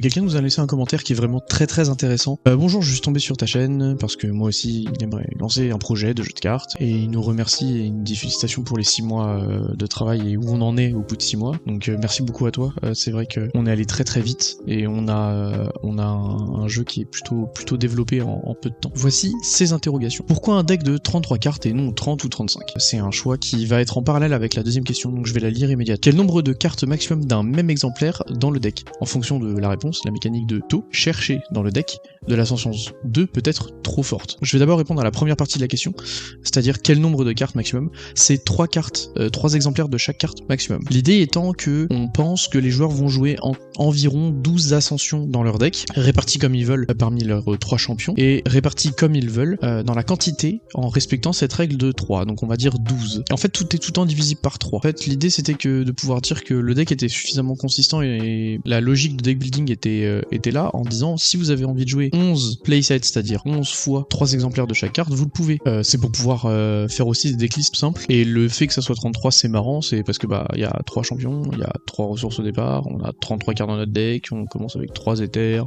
Quelqu'un nous a laissé un commentaire qui est vraiment très intéressant. Bonjour, je suis tombé sur ta chaîne parce que moi aussi il aimerait lancer un projet de jeu de cartes et il nous remercie et il nous dit félicitations pour les 6 mois de travail et où on en est au bout de 6 mois. Donc merci beaucoup à toi. C'est vrai qu'on est allé très vite et on a un jeu qui est plutôt développé en peu de temps. Voici ces interrogations. Pourquoi un deck de 33 cartes et non 30 ou 35? C'est un choix qui va être en parallèle avec la deuxième question, donc je vais la lire immédiatement. Quel nombre de cartes maximum d'un même exemplaire dans le deck? En fonction de la réponse, la mécanique de taux cherchée dans le deck de l'ascension 2 peut être trop forte. Je vais d'abord répondre à la première partie de la question, c'est-à-dire quel nombre de cartes maximum. C'est 3 cartes, 3 exemplaires de chaque carte maximum. L'idée étant que on pense que les joueurs vont jouer environ 12 ascensions dans leur deck, répartis comme ils veulent parmi leurs 3 champions, et répartis comme ils veulent dans la quantité en respectant cette règle de 3, donc on va dire 12. Et en fait tout est tout le temps divisible par 3. En fait l'idée c'était que de pouvoir dire que le deck était suffisamment consistant et la logique de deck building était là en disant si vous avez envie de jouer 11 playsets, c'est-à-dire 11 fois 3 exemplaires de chaque carte, vous le pouvez. C'est pour pouvoir faire aussi des decklists simples, et le fait que ça soit 33 c'est marrant, c'est parce que il y a 3 champions, il y a 3 ressources au départ, on a 33 cartes dans notre deck, on commence avec 3 éthers,